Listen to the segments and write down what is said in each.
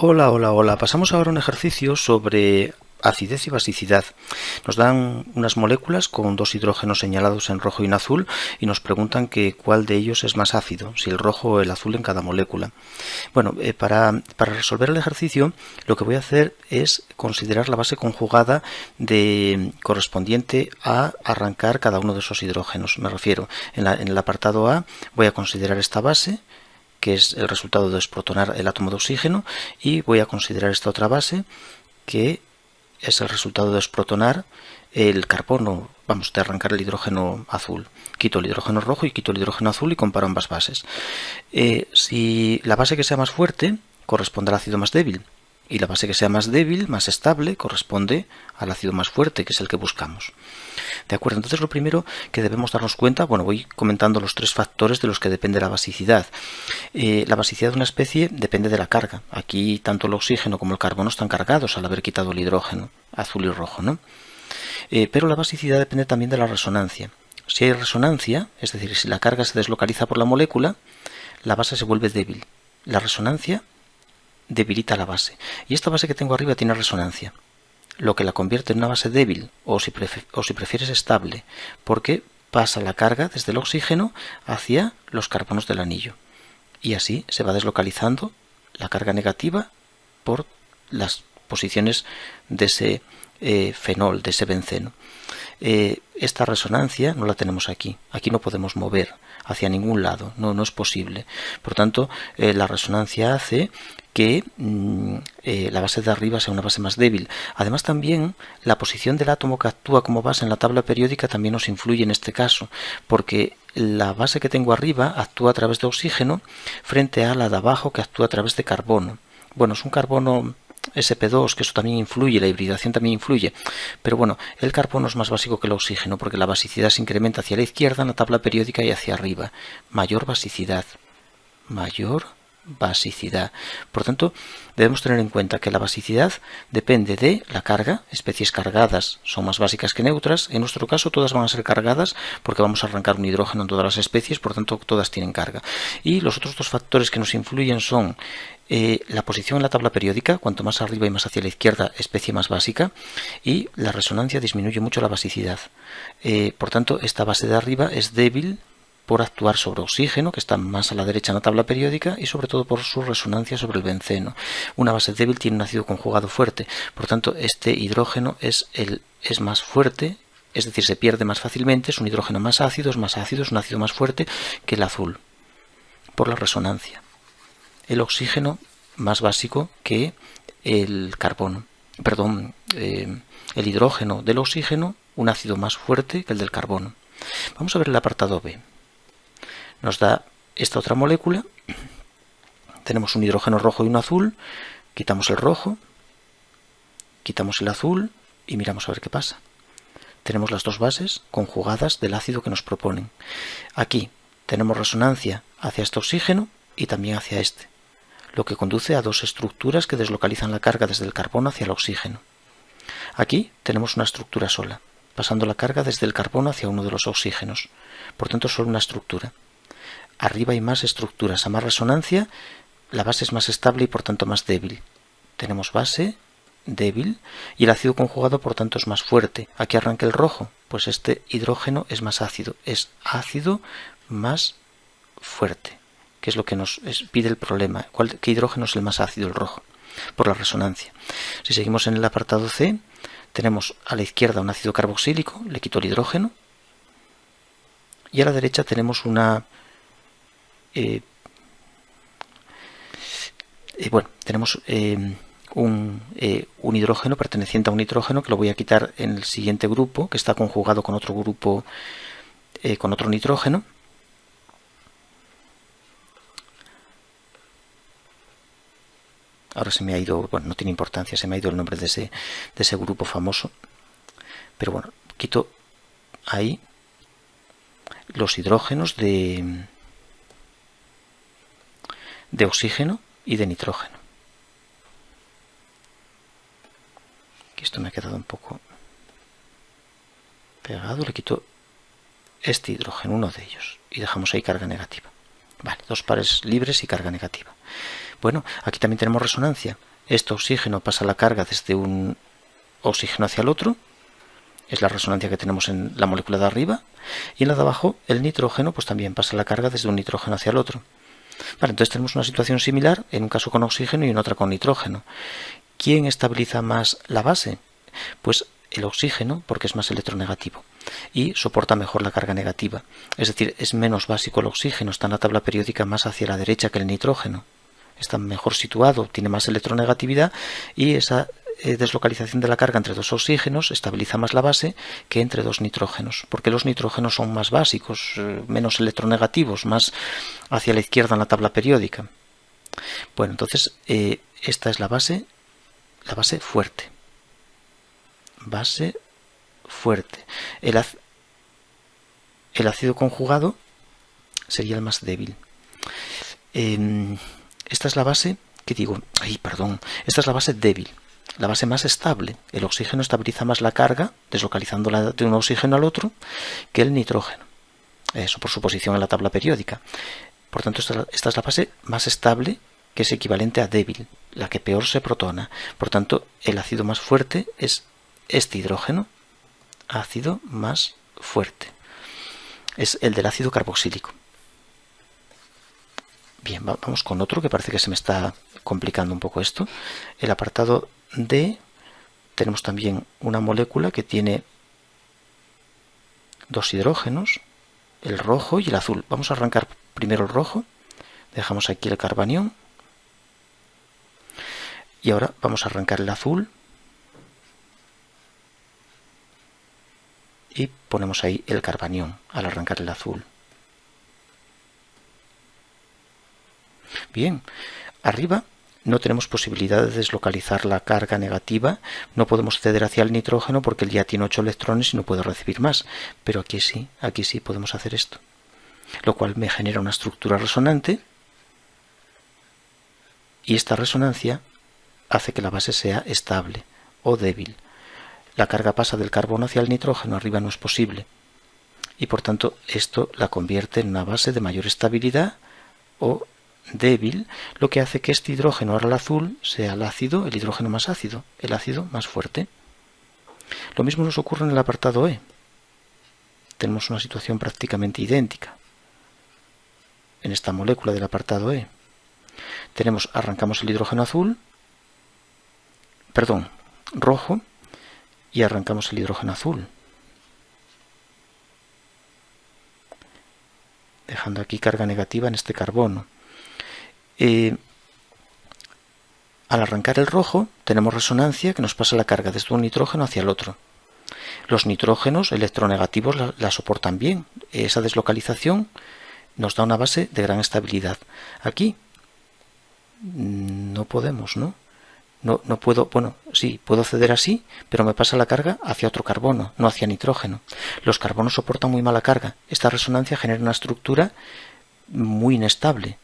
Hola, hola, hola. Pasamos ahora a un ejercicio sobre acidez y basicidad. Nos dan unas moléculas con dos hidrógenos señalados en rojo y en azul y nos preguntan que cuál de ellos es más ácido, si el rojo o el azul en cada molécula. Bueno, para resolver el ejercicio lo que voy a hacer es considerar la base conjugada correspondiente a arrancar cada uno de esos hidrógenos. Me refiero, en el apartado A voy a considerar esta base, que es el resultado de desprotonar el átomo de oxígeno, y voy a considerar esta otra base, que es el resultado de desprotonar el carbono, vamos, de arrancar el hidrógeno azul. Quito el hidrógeno rojo y quito el hidrógeno azul y comparo ambas bases. Si la base que sea más fuerte corresponde al ácido más débil, y la base que sea más débil, más estable, corresponde al ácido más fuerte, que es el que buscamos. ¿De acuerdo? Entonces lo primero que debemos darnos cuenta, bueno, voy comentando los tres factores de los que depende la basicidad. La basicidad de una especie depende de la carga. Aquí tanto el oxígeno como el carbono están cargados al haber quitado el hidrógeno, azul y rojo, ¿no? Pero la basicidad depende también de la resonancia. Si hay resonancia, es decir, si la carga se deslocaliza por la molécula, la base se vuelve débil. La resonancia debilita la base. Y esta base que tengo arriba tiene resonancia, lo que la convierte en una base débil o si prefieres estable, porque pasa la carga desde el oxígeno hacia los carbonos del anillo. Y así se va deslocalizando la carga negativa por las posiciones de ese fenol, de ese benceno. Esta resonancia no la tenemos aquí. Aquí no podemos mover hacia ningún lado, no es posible. Por tanto, la resonancia hace que la base de arriba sea una base más débil. Además, también la posición del átomo que actúa como base en la tabla periódica también nos influye en este caso, porque la base que tengo arriba actúa a través de oxígeno frente a la de abajo que actúa a través de carbono. Bueno, es un carbono sp2, que eso también influye, la hibridación también influye, pero bueno, el carbono es más básico que el oxígeno porque la basicidad se incrementa hacia la izquierda en la tabla periódica y hacia arriba. Mayor basicidad. Por tanto, debemos tener en cuenta que la basicidad depende de la carga. Especies cargadas son más básicas que neutras. En nuestro caso todas van a ser cargadas porque vamos a arrancar un hidrógeno en todas las especies, por tanto todas tienen carga. Y los otros dos factores que nos influyen son la posición en la tabla periódica, cuanto más arriba y más hacia la izquierda, especie más básica, y la resonancia disminuye mucho la basicidad. Por tanto, esta base de arriba es débil por actuar sobre oxígeno, que está más a la derecha en la tabla periódica, y sobre todo por su resonancia sobre el benceno. Una base débil tiene un ácido conjugado fuerte, por tanto este hidrógeno es más fuerte, es decir, se pierde más fácilmente, es un hidrógeno más ácido, es un ácido más fuerte que el azul, por la resonancia. El oxígeno más básico que el carbono, perdón, el hidrógeno del oxígeno, un ácido más fuerte que el del carbono. Vamos a ver el apartado B. Nos da esta otra molécula. Tenemos un hidrógeno rojo y un azul. Quitamos el rojo, quitamos el azul y miramos a ver qué pasa. Tenemos las dos bases conjugadas del ácido que nos proponen. Aquí tenemos resonancia hacia este oxígeno y también hacia este, lo que conduce a dos estructuras que deslocalizan la carga desde el carbono hacia el oxígeno. Aquí tenemos una estructura sola, pasando la carga desde el carbono hacia uno de los oxígenos. Por tanto, solo una estructura. Arriba hay más estructuras, a más resonancia, la base es más estable y por tanto más débil. Tenemos base débil y el ácido conjugado por tanto es más fuerte. Aquí arranca el rojo, pues este hidrógeno es más ácido, es ácido más fuerte, que es lo que nos pide el problema. ¿Qué hidrógeno es el más ácido? El rojo, por la resonancia. Si seguimos en el apartado C, tenemos a la izquierda un ácido carboxílico, le quito el hidrógeno, y a la derecha tenemos tenemos un hidrógeno perteneciente a un nitrógeno que lo voy a quitar en el siguiente grupo, que está conjugado con otro grupo, con otro nitrógeno. Ahora se me ha ido, bueno, no tiene importancia, se me ha ido el nombre de ese grupo famoso. Pero bueno, quito ahí los hidrógenos de oxígeno y de nitrógeno. Aquí esto me ha quedado un poco pegado, le quito este hidrógeno, uno de ellos, y dejamos ahí carga negativa. Vale, dos pares libres y carga negativa. Bueno, aquí también tenemos resonancia. Este oxígeno pasa la carga desde un oxígeno hacia el otro, es la resonancia que tenemos en la molécula de arriba, y en la de abajo el nitrógeno pues también pasa la carga desde un nitrógeno hacia el otro. Vale, entonces tenemos una situación similar, en un caso con oxígeno y en otra con nitrógeno. ¿Quién estabiliza más la base? Pues el oxígeno, porque es más electronegativo y soporta mejor la carga negativa. Es decir, es menos básico el oxígeno, está en la tabla periódica más hacia la derecha que el nitrógeno. Está mejor situado, tiene más electronegatividad y esa deslocalización de la carga entre dos oxígenos estabiliza más la base que entre dos nitrógenos, porque los nitrógenos son más básicos, menos electronegativos, más hacia la izquierda en la tabla periódica. Bueno, entonces esta es la base fuerte. Base fuerte. El ácido conjugado sería el más débil. Esta es la base, esta es la base débil, la base más estable. El oxígeno estabiliza más la carga, deslocalizándola de un oxígeno al otro, que el nitrógeno. Eso por su posición en la tabla periódica. Por tanto, esta es la base más estable, que es equivalente a débil, la que peor se protona. Por tanto, el ácido más fuerte es este hidrógeno, ácido más fuerte. Es el del ácido carboxílico. Bien, vamos con otro que parece que se me está complicando un poco esto. El apartado D, tenemos también una molécula que tiene dos hidrógenos, el rojo y el azul. Vamos a arrancar primero el rojo, dejamos aquí el carbanión y ahora vamos a arrancar el azul y ponemos ahí el carbanión al arrancar el azul. Bien, arriba no tenemos posibilidad de deslocalizar la carga negativa, no podemos ceder hacia el nitrógeno porque él ya tiene 8 electrones y no puede recibir más, pero aquí sí podemos hacer esto, lo cual me genera una estructura resonante y esta resonancia hace que la base sea estable o débil. La carga pasa del carbono hacia el nitrógeno, arriba no es posible, y por tanto esto la convierte en una base de mayor estabilidad o débil, lo que hace que este hidrógeno, ahora el azul, sea el ácido, el hidrógeno más ácido, el ácido más fuerte. Lo mismo nos ocurre en el apartado E. Tenemos una situación prácticamente idéntica en esta molécula del apartado E. Arrancamos el hidrógeno rojo, y arrancamos el hidrógeno azul, dejando aquí carga negativa en este carbono. Al arrancar el rojo tenemos resonancia que nos pasa la carga desde un nitrógeno hacia el otro. Los nitrógenos electronegativos la soportan bien. Esa deslocalización nos da una base de gran estabilidad. Aquí no podemos, ¿no? No puedo, bueno, sí, puedo ceder así, pero me pasa la carga hacia otro carbono, no hacia nitrógeno. Los carbonos soportan muy mala carga. Esta resonancia genera una estructura muy inestable.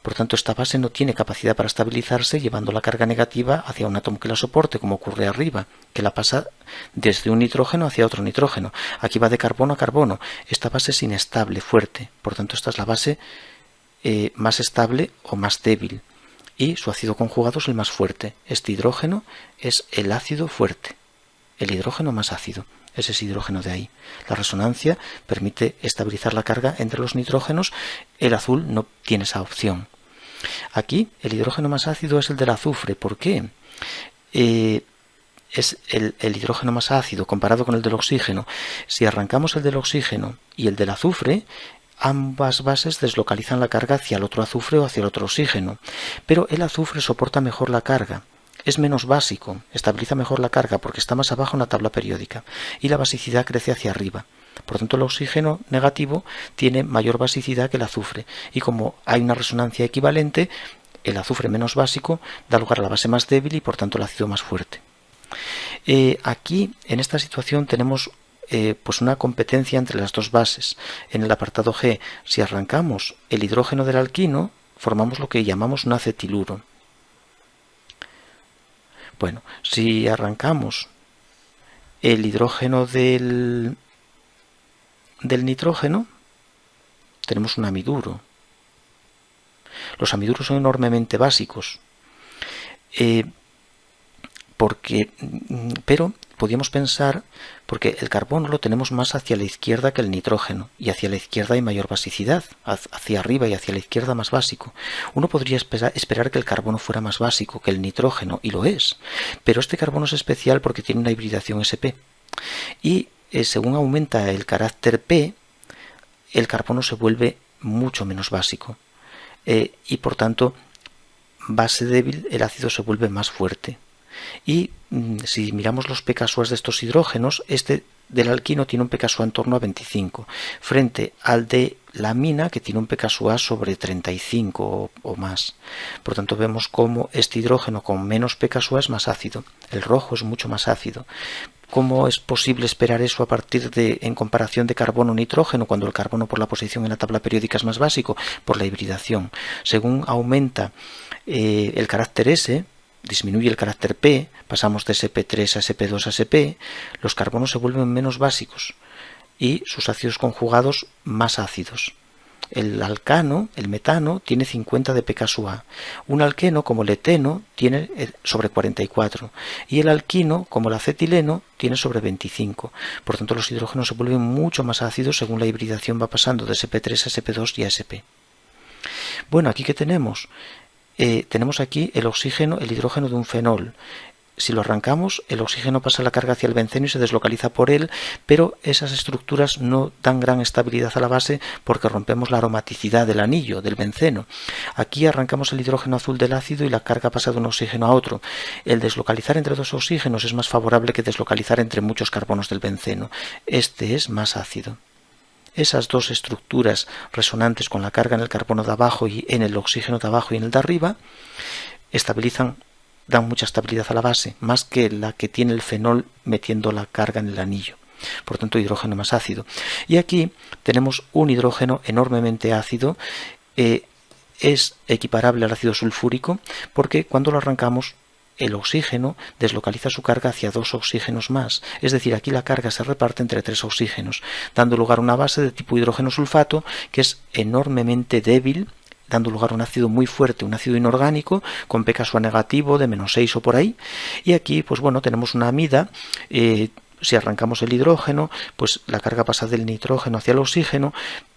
Por tanto, esta base no tiene capacidad para estabilizarse llevando la carga negativa hacia un átomo que la soporte, como ocurre arriba, que la pasa desde un nitrógeno hacia otro nitrógeno. Aquí va de carbono a carbono. Esta base es inestable, fuerte. Por tanto, esta es la base más estable o más débil. Y su ácido conjugado es el más fuerte. Este hidrógeno es el ácido fuerte, el hidrógeno más ácido. Es ese hidrógeno de ahí. La resonancia permite estabilizar la carga entre los nitrógenos. El azul no tiene esa opción. Aquí el hidrógeno más ácido es el del azufre. ¿Por qué? Es el hidrógeno más ácido comparado con el del oxígeno. Si arrancamos el del oxígeno y el del azufre, ambas bases deslocalizan la carga hacia el otro azufre o hacia el otro oxígeno. Pero el azufre soporta mejor la carga. Es menos básico, estabiliza mejor la carga porque está más abajo en la tabla periódica y la basicidad crece hacia arriba. Por tanto, el oxígeno negativo tiene mayor basicidad que el azufre y como hay una resonancia equivalente, el azufre menos básico da lugar a la base más débil y por tanto el ácido más fuerte. Aquí, en esta situación, tenemos pues una competencia entre las dos bases. En el apartado G, si arrancamos el hidrógeno del alquino, formamos lo que llamamos un acetiluro. Bueno, si arrancamos el hidrógeno del nitrógeno, tenemos un amiduro. Los amiduros son enormemente básicos. pero podríamos pensar, porque el carbono lo tenemos más hacia la izquierda que el nitrógeno, y hacia la izquierda hay mayor basicidad, hacia arriba y hacia la izquierda más básico. Uno podría esperar que el carbono fuera más básico que el nitrógeno, y lo es, pero este carbono es especial porque tiene una hibridación sp. Y según aumenta el carácter P, el carbono se vuelve mucho menos básico. Y por tanto, base débil, el ácido se vuelve más fuerte. Y si miramos los pKa de estos hidrógenos, este del alquino tiene un pKa en torno a 25, frente al de la amina, que tiene un pKa sobre 35 o más. Por tanto, vemos cómo este hidrógeno con menos pKa es más ácido. El rojo es mucho más ácido. ¿Cómo es posible esperar eso a partir de, en comparación de carbono-nitrógeno, cuando el carbono por la posición en la tabla periódica es más básico? Por la hibridación. Según aumenta el carácter S, disminuye el carácter P, pasamos de sp3 a sp2 a sp, los carbonos se vuelven menos básicos y sus ácidos conjugados más ácidos. El alcano, el metano, tiene 50 de pKa. Un alqueno, como el eteno, tiene sobre 44. Y el alquino, como el acetileno, tiene sobre 25. Por tanto, los hidrógenos se vuelven mucho más ácidos según la hibridación va pasando de sp3 a sp2 y a sp. Bueno, ¿aquí qué tenemos? Tenemos aquí el oxígeno, el hidrógeno de un fenol. Si lo arrancamos, el oxígeno pasa la carga hacia el benceno y se deslocaliza por él, pero esas estructuras no dan gran estabilidad a la base porque rompemos la aromaticidad del anillo, del benceno. Aquí arrancamos el hidrógeno azul del ácido y la carga pasa de un oxígeno a otro. El deslocalizar entre dos oxígenos es más favorable que deslocalizar entre muchos carbonos del benceno. Este es más ácido. Esas dos estructuras resonantes con la carga en el carbono de abajo y en el oxígeno de abajo y en el de arriba dan mucha estabilidad a la base, más que la que tiene el fenol metiendo la carga en el anillo. Por tanto, hidrógeno más ácido. Y aquí tenemos un hidrógeno enormemente ácido. Es equiparable al ácido sulfúrico porque cuando lo arrancamos, el oxígeno deslocaliza su carga hacia dos oxígenos más, es decir, aquí la carga se reparte entre tres oxígenos, dando lugar a una base de tipo hidrógeno sulfato que es enormemente débil, dando lugar a un ácido muy fuerte, un ácido inorgánico con pKa negativo de -6 o por ahí. Y aquí, pues bueno, tenemos una amida. Si arrancamos el hidrógeno, pues la carga pasa del nitrógeno hacia el oxígeno,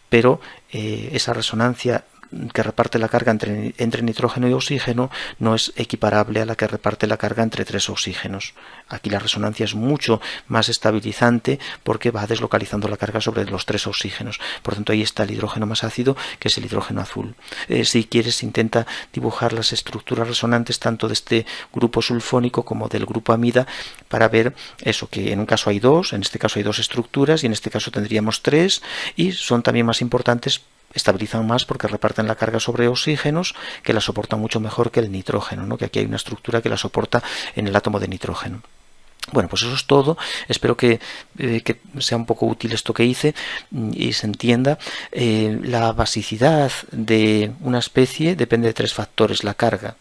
pero esa resonancia que reparte la carga entre nitrógeno y oxígeno no es equiparable a la que reparte la carga entre tres oxígenos. Aquí la resonancia es mucho más estabilizante porque va deslocalizando la carga sobre los tres oxígenos. Por tanto, ahí está el hidrógeno más ácido, que es el hidrógeno azul. Si quieres, intenta dibujar las estructuras resonantes tanto de este grupo sulfónico como del grupo amida para ver eso, que en un caso hay dos, en este caso hay dos estructuras y en este caso tendríamos tres, y son también más importantes, estabilizan más porque reparten la carga sobre oxígenos que la soportan mucho mejor que el nitrógeno, ¿no? Que aquí hay una estructura que la soporta en el átomo de nitrógeno. Bueno, pues eso es todo. Espero que sea un poco útil esto que hice y se entienda. La basicidad de una especie depende de tres factores. La carga.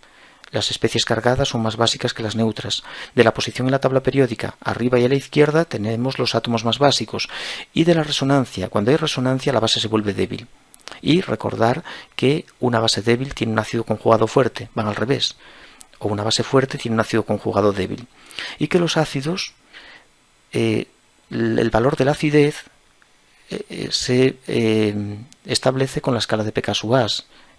Las especies cargadas son más básicas que las neutras. De la posición en la tabla periódica, arriba y a la izquierda, tenemos los átomos más básicos. Y de la resonancia. Cuando hay resonancia, la base se vuelve débil. Y recordar que una base débil tiene un ácido conjugado fuerte, van al revés, o una base fuerte tiene un ácido conjugado débil. Y que los ácidos, el valor de la acidez se establece con la escala de pKa,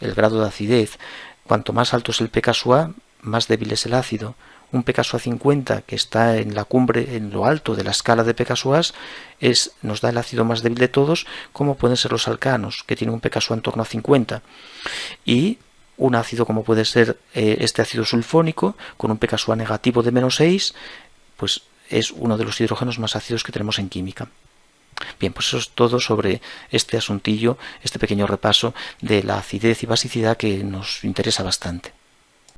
el grado de acidez. Cuanto más alto es el pKa, más débil es el ácido. Un pKa 50 que está en la cumbre, en lo alto de la escala de pKa, nos da el ácido más débil de todos, como pueden ser los alcanos, que tienen un pKa en torno a 50. Y un ácido como puede ser este ácido sulfónico, con un pKa negativo de -6, pues es uno de los hidrógenos más ácidos que tenemos en química. Bien, pues eso es todo sobre este asuntillo, este pequeño repaso de la acidez y basicidad que nos interesa bastante.